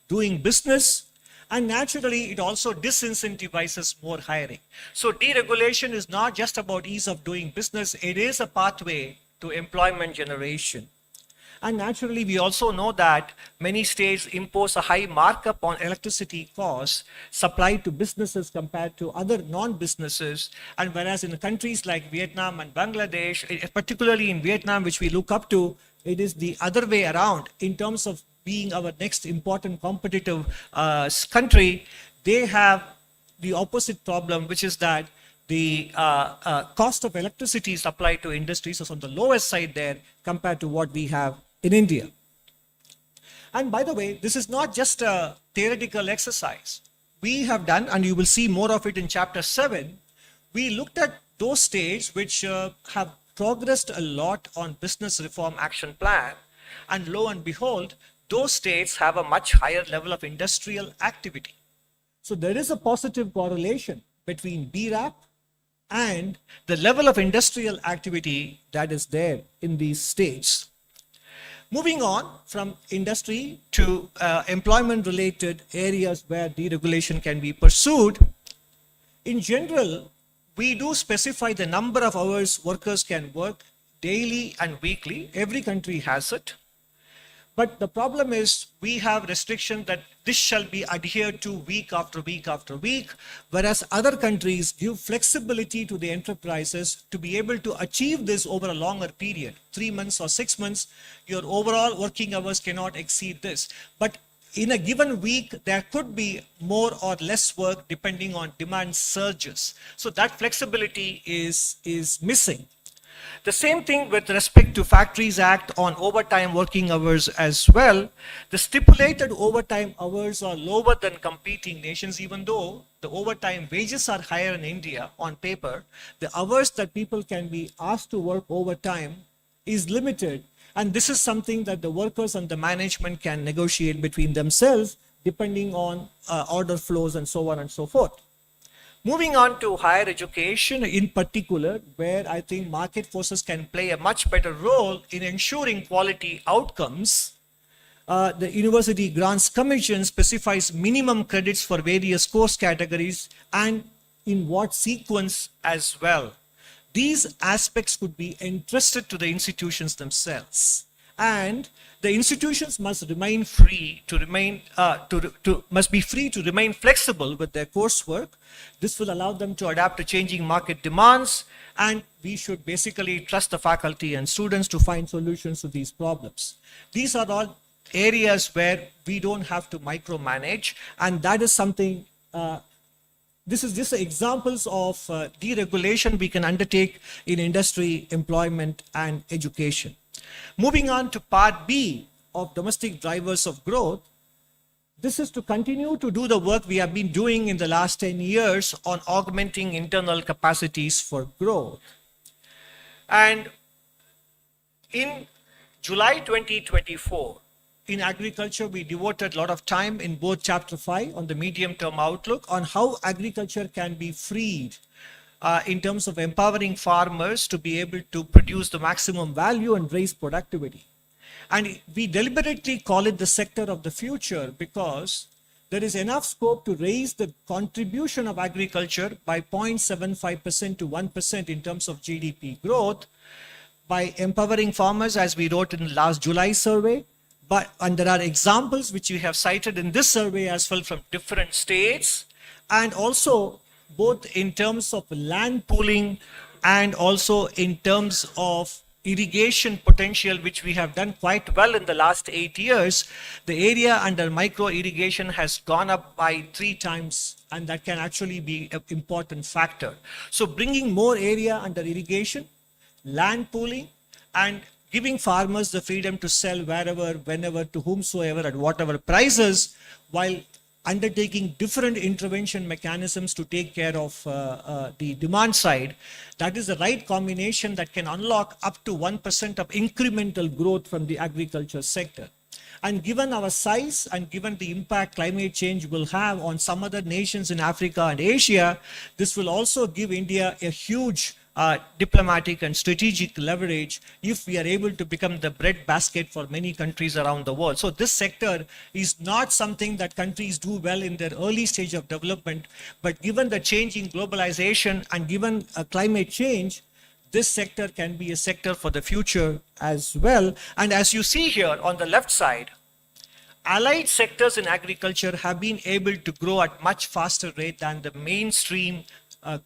doing business, and naturally, it also disincentivizes more hiring. So deregulation is not just about ease of doing business, it is a pathway to employment generation. And naturally, we also know that many states impose a high markup on electricity costs supplied to businesses compared to other non-businesses. And whereas in countries like Vietnam and Bangladesh, particularly in Vietnam, which we look up to, it is the other way around in terms of being our next important competitive country. They have the opposite problem, which is that the cost of electricity supplied to industries is on the lowest side there compared to what we have in India. And by the way, this is not just a theoretical exercise. We have done, and you will see more of it in Chapter 7, we looked at those states which have progressed a lot on business reform action plan, and lo and behold, those states have a much higher level of industrial activity. So there is a positive correlation between BRAP and the level of industrial activity that is there in these states. Moving on from industry to employment-related areas where deregulation can be pursued, in general, we do specify the number of hours workers can work daily and weekly. Every country has it. But the problem is we have restriction that this shall be adhered to week after week after week, whereas other countries give flexibility to the enterprises to be able to achieve this over a longer period, 3 months or 6 months. Your overall working hours cannot exceed this. But in a given week, there could be more or less work depending on demand surges. So that flexibility is missing. The same thing with respect to Factories Act on overtime working hours as well. The stipulated overtime hours are lower than competing nations, even though the overtime wages are higher in India on paper. The hours that people can be asked to work overtime is limited. And this is something that the workers and the management can negotiate between themselves depending on order flows and so on and so forth. Moving on to higher education in particular, where I think market forces can play a much better role in ensuring quality outcomes. The University Grants Commission specifies minimum credits for various course categories and in what sequence as well. These aspects could be entrusted to the institutions themselves, and the institutions must remain free to remain must be free to remain flexible with their coursework. This will allow them to adapt to changing market demands, and we should basically trust the faculty and students to find solutions to these problems. These are all areas where we don't have to micromanage, and that is something this is just examples of deregulation we can undertake in industry, employment, and education. Moving on to part B of domestic drivers of growth, this is to continue to do the work we have been doing in the last 10 years on augmenting internal capacities for growth. And in July 2024, in agriculture, we devoted a lot of time in both Chapter 5 on the medium-term outlook on how agriculture can be freed in terms of empowering farmers to be able to produce the maximum value and raise productivity. And we deliberately call it the sector of the future because there is enough scope to raise the contribution of agriculture by 0.75% to 1% in terms of GDP growth by empowering farmers, as we wrote in last July survey. And there are examples which we have cited in this survey as well from different states, and also both in terms of land pooling and also in terms of irrigation potential, which we have done quite well in the last 8 years. The area under micro irrigation has gone up by 3 times, and that can actually be an important factor. So bringing more area under irrigation, land pooling, and giving farmers the freedom to sell wherever, whenever, to whomsoever, at whatever prices, while undertaking different intervention mechanisms to take care of the demand side. That is the right combination that can unlock up to 1% of incremental growth from the agriculture sector. And given our size and given the impact climate change will have on some other nations in Africa and Asia, this will also give India a huge diplomatic and strategic leverage if we are able to become the breadbasket for many countries around the world. So this sector is not something that countries do well in their early stage of development, but given the change in globalization and given climate change, this sector can be a sector for the future as well. And as you see here on the left side, allied sectors in agriculture have been able to grow at much faster rate than the mainstream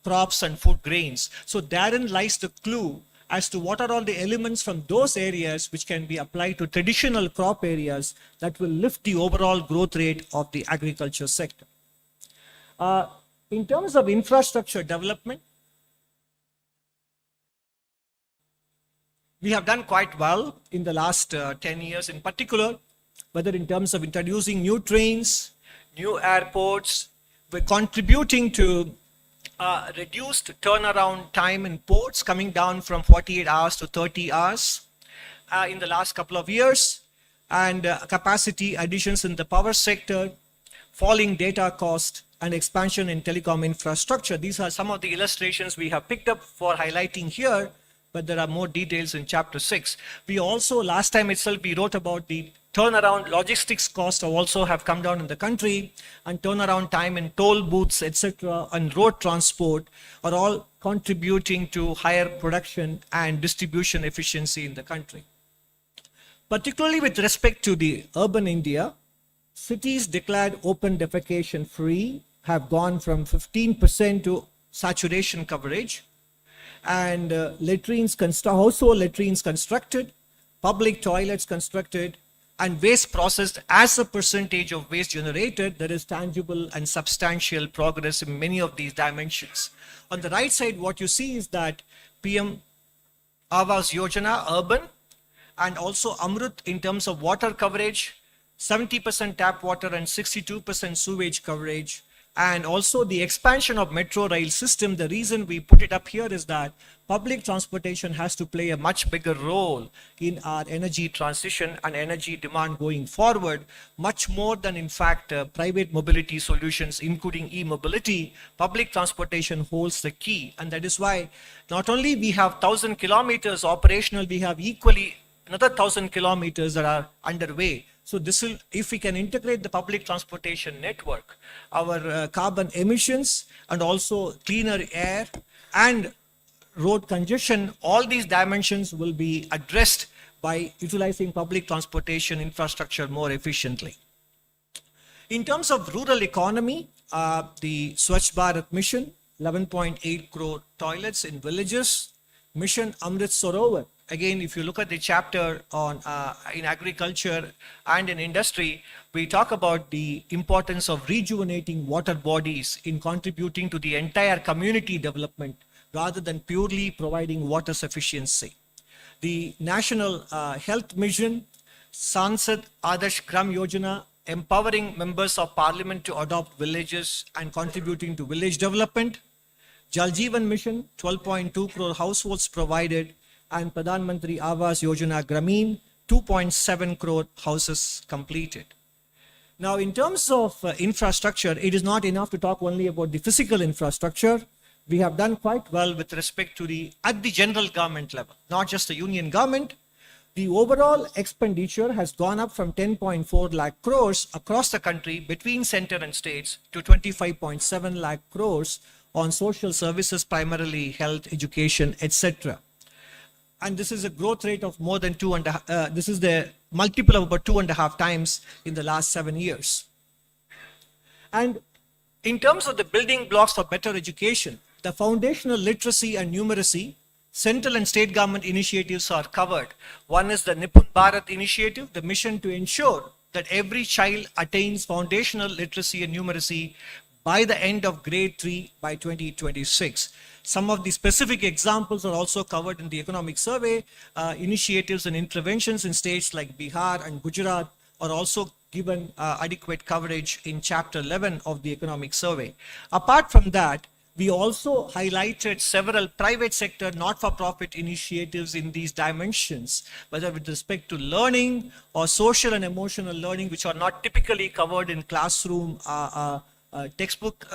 crops and food grains. So therein lies the clue as to what are all the elements from those areas which can be applied to traditional crop areas that will lift the overall growth rate of the agriculture sector. In terms of infrastructure development, we have done quite well in the last 10 years in particular, whether in terms of introducing new trains, new airports. We're contributing to reduced turnaround time in ports, coming down from 48 hours to 30 hours in the last couple of years, and capacity additions in the power sector, falling data cost, and expansion in telecom infrastructure. These are some of the illustrations we have picked up for highlighting here, but there are more details in Chapter 6. We also, last time itself, we wrote about the turnaround logistics costs also have come down in the country, and turnaround time in toll booths, etc., and road transport are all contributing to higher production and distribution efficiency in the country. Particularly with respect to the urban India, cities declared open defecation free have gone from 15% to saturation coverage, and household latrines constructed, public toilets constructed, and waste processed as a percentage of waste generated. There is tangible and substantial progress in many of these dimensions. On the right side, what you see is that PM Awas Yojana urban and also Amrut in terms of water coverage, 70% tap water and 62% sewage coverage, and also the expansion of metro rail system. The reason we put it up here is that public transportation has to play a much bigger role in our energy transition and energy demand going forward, much more than in fact private mobility solutions, including e-mobility. Public transportation holds the key, and that is why not only we have 1,000 kilometers operational, we have equally another 1,000 kilometers that are underway. So this will, if we can integrate the public transportation network, our carbon emissions and also cleaner air and road congestion, all these dimensions will be addressed by utilizing public transportation infrastructure more efficiently. In terms of rural economy, the Swachh Bharat mission, 11.8 crore toilets in villages, Mission Amrit Sarovar. Again, if you look at the chapter on in agriculture and in industry, we talk about the importance of rejuvenating water bodies in contributing to the entire community development rather than purely providing water sufficiency. The National Health Mission, Sansad Adarsh Gram Yojana, empowering members of parliament to adopt villages and contributing to village development. Jal Jeevan Mission, 12.2 crore households provided, and Pradhan Mantri Awas Yojana Grameen, 2.7 crore houses completed. Now, in terms of infrastructure, it is not enough to talk only about the physical infrastructure. We have done quite well with respect to at the general government level, not just the union government. The overall expenditure has gone up from 10.4 lakh crores across the country between center and states to 25.7 lakh crores on social services, primarily health, education, etc. And this is a growth rate of more than this is the multiple of about 2.5 times in the last 7 years. And in terms of the building blocks for better education, the foundational literacy and numeracy, central and state government initiatives are covered. One is the Nipun Bharat initiative, the mission to ensure that every child attains foundational literacy and numeracy by the end of grade 3 by 2026. Some of the specific examples are also covered in the economic survey. Initiatives and interventions in states like Bihar and Gujarat are also given adequate coverage in chapter 11 of the economic survey. Apart from that, we also highlighted several private sector not-for-profit initiatives in these dimensions, whether with respect to learning or social and emotional learning, which are not typically covered in classroom textbook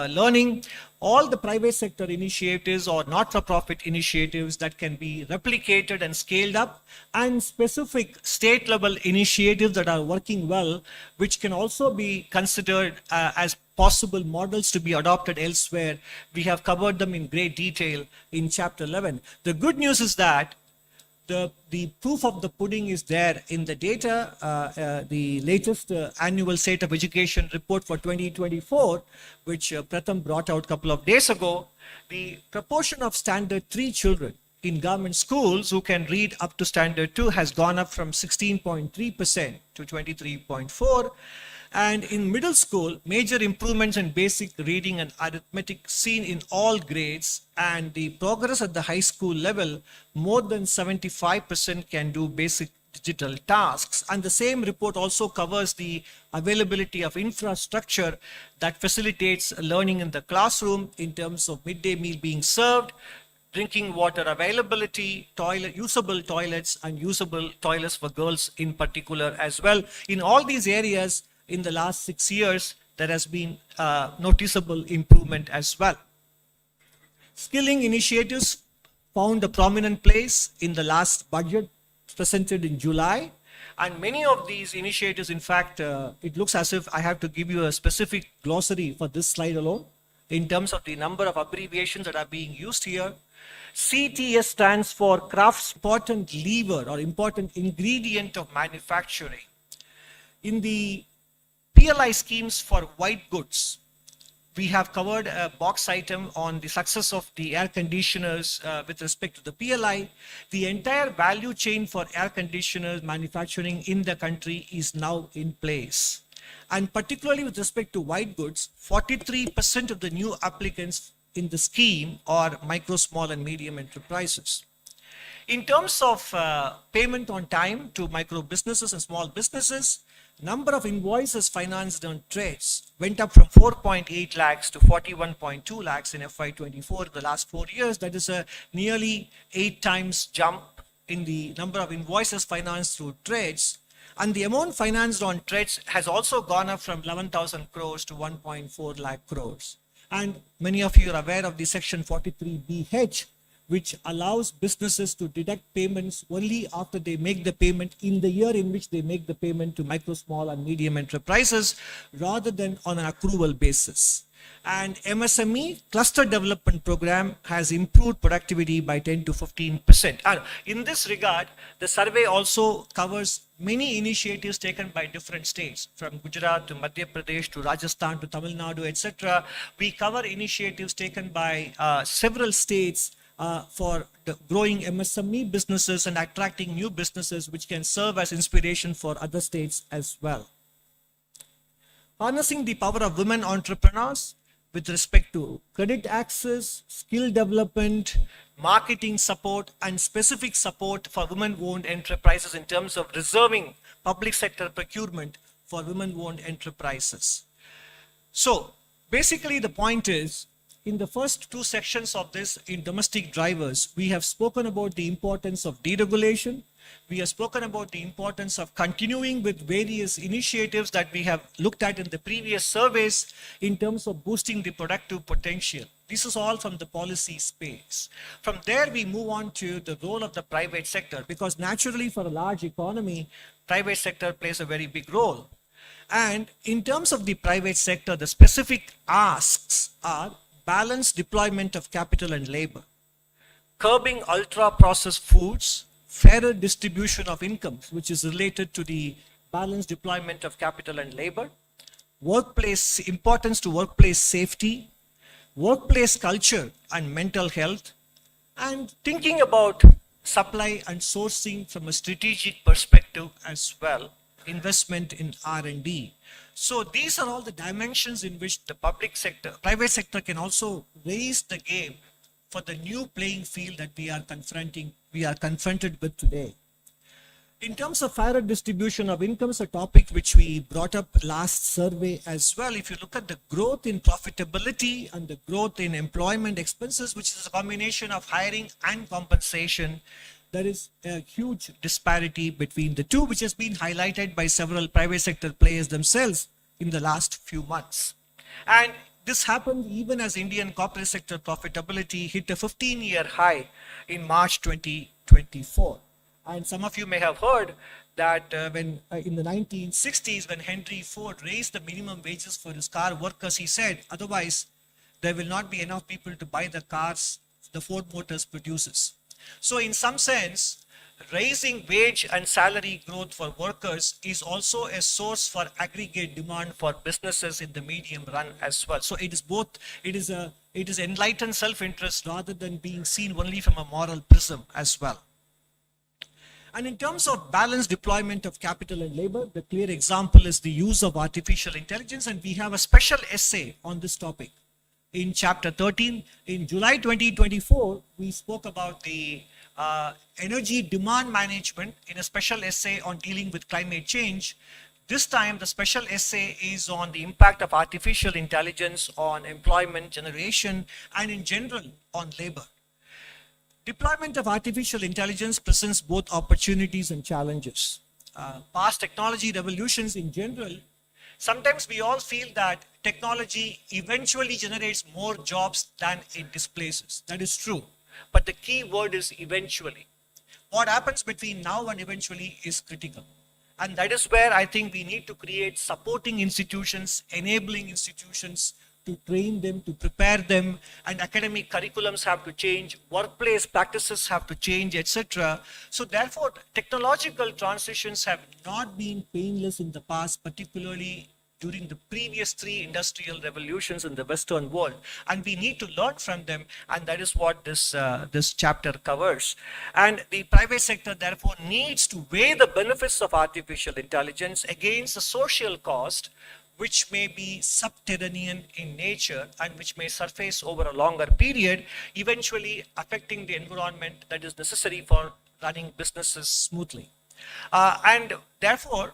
learning. All the private sector initiatives or not-for-profit initiatives that can be replicated and scaled up, and specific state level initiatives that are working well, which can also be considered as possible models to be adopted elsewhere. We have covered them in great detail in chapter 11. The good news is that the proof of the pudding is there in the data. The latest annual State of Education report for 2024, which Pratham brought out a couple of days ago, the proportion of standard 3 children in government schools who can read up to standard 2 has gone up from 16.3% to 23.4%. And in middle school, major improvements in basic reading and arithmetic seen in all grades, and the progress at the high school level, more than 75% can do basic digital tasks. And the same report also covers the availability of infrastructure that facilitates learning in the classroom in terms of midday meal being served, drinking water availability, usable toilets, and usable toilets for girls in particular as well. In all these areas, in the last 6 years, there has been noticeable improvement as well. Skilling initiatives found a prominent place in the last budget presented in July. And many of these initiatives, in fact, it looks as if I have to give you a specific glossary for this slide alone in terms of the number of abbreviations that are being used here. CTS stands for Crafts Important Lever or Important Ingredient of Manufacturing. In the PLI schemes for white goods, we have covered a box item on the success of the air conditioners with respect to the PLI. The entire value chain for air conditioners manufacturing in the country is now in place. And particularly with respect to white goods, 43% of the new applicants in the scheme are micro, small and medium enterprises. In terms of payment on time to micro businesses and small businesses, number of invoices financed on trades went up from 4.8 lakhs to 41.2 lakhs in FY24 in the last 4 years. That is a nearly 8 times jump in the number of invoices financed through trades. And the amount financed on trades has also gone up from 11,000 crores to 1.4 lakh crores. And many of you are aware of the Section 43BH, which allows businesses to deduct payments only after they make the payment in the year in which they make the payment to micro, small, and medium enterprises, rather than on an accrual basis. And MSME cluster development program has improved productivity by 10 to 15%. And in this regard, the survey also covers many initiatives taken by different states, from Gujarat to Madhya Pradesh to Rajasthan to Tamil Nadu, etc. We cover initiatives taken by several states for the growing MSME businesses and attracting new businesses, which can serve as inspiration for other states as well. Harnessing the power of women entrepreneurs with respect to credit access, skill development, marketing support, and specific support for women-owned enterprises in terms of reserving public sector procurement for women-owned enterprises. So basically the point is, in the first 2 sections of this, in domestic drivers, we have spoken about the importance of deregulation. We have spoken about the importance of continuing with various initiatives that we have looked at in the previous surveys in terms of boosting the productive potential. This is all from the policy space. From there, we move on to the role of the private sector, because naturally for a large economy, private sector plays a very big role. And in terms of the private sector, the specific asks are balanced deployment of capital and labor, curbing ultra-processed foods, fairer distribution of incomes, which is related to the balanced deployment of capital and labor, importance to workplace safety, workplace culture and mental health, and thinking about supply and sourcing from a strategic perspective as well, investment in R&D. So these are all the dimensions in which the private sector can also raise the game for the new playing field that we are confronted with today. In terms of fairer distribution of incomes, a topic which we brought up last survey as well, if you look at the growth in profitability and the growth in employment expenses, which is a combination of hiring and compensation, there is a huge disparity between the two, which has been highlighted by several private sector players themselves in the last few months. And this happened even as Indian corporate sector profitability hit a 15-year high in March 2024. And some of you may have heard that when in the 1960s, when Henry Ford raised the minimum wages for his car workers, he said, otherwise there will not be enough people to buy the cars the Ford Motors produces. So in some sense, raising wage and salary growth for workers is also a source for aggregate demand for businesses in the medium run as well. So it is both, it is enlightened self-interest rather than being seen only from a moral prism as well. And in terms of balanced deployment of capital and labor, the clear example is the use of artificial intelligence, and we have a special essay on this topic in chapter 13. In July 2024, we spoke about the energy demand management in a special essay on dealing with climate change. This time, the special essay is on the impact of artificial intelligence on employment generation and in general on labor. Deployment of artificial intelligence presents both opportunities and challenges. Past technology revolutions in general, sometimes we all feel that technology eventually generates more jobs than it displaces. That is true. But the key word is eventually. What happens between now and eventually is critical. And that is where I think we need to create supporting institutions, enabling institutions to train them, to prepare them, and academic curriculums have to change, workplace practices have to change, etc. So therefore, technological transitions have not been painless in the past, particularly during the previous 3 industrial revolutions in the Western world, and we need to learn from them, and that is what this chapter covers. And the private sector therefore needs to weigh the benefits of artificial intelligence against the social cost, which may be subterranean in nature and which may surface over a longer period, eventually affecting the environment that is necessary for running businesses smoothly. And therefore,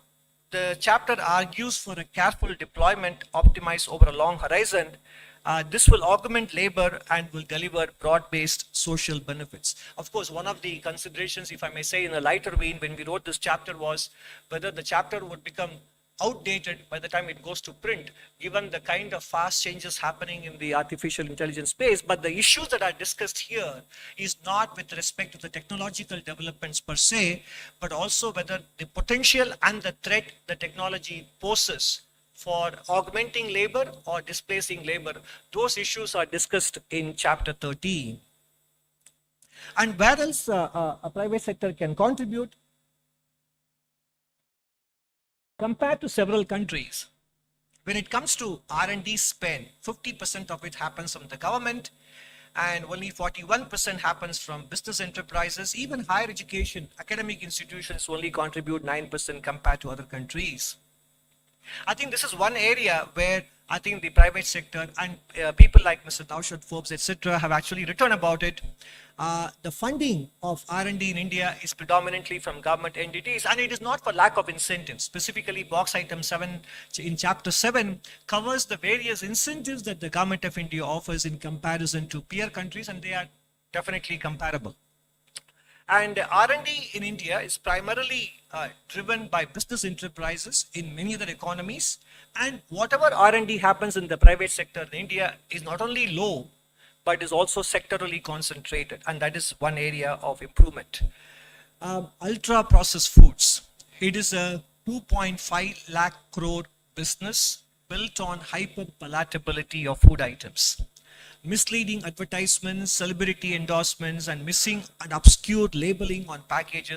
the chapter argues for a careful deployment optimized over a long horizon. This will augment labor and will deliver broad-based social benefits. Of course, one of the considerations, if I may say in a lighter vein, when we wrote this chapter was whether the chapter would become outdated by the time it goes to print, given the kind of fast changes happening in the artificial intelligence space. But the issues that are discussed here is not with respect to the technological developments per se, but also whether the potential and the threat the technology poses for augmenting labor or displacing labor. Those issues are discussed in chapter 13. And where else a private sector can contribute? Compared to several countries, when it comes to R&D spend, 50% of it happens from the government and only 41% happens from business enterprises. Even higher education, academic institutions only contribute 9% compared to other countries. I think this is one area where I think the private sector and people like Mr. Naushad Forbes, etc., have actually written about it. The funding of R&D in India is predominantly from government entities, and it is not for lack of incentives. Specifically, box item 7 in chapter 7 covers the various incentives that the government of India offers in comparison to peer countries, and they are definitely comparable. And R&D in India is primarily driven by business enterprises in many other economies. And whatever R&D happens in the private sector in India is not only low, but is also sectorally concentrated. And that is one area of improvement. Ultra processed foods. It is a 2.5 lakh crore business built on hyper palatability of food items. Misleading advertisements, celebrity endorsements, and missing and obscure labeling on packages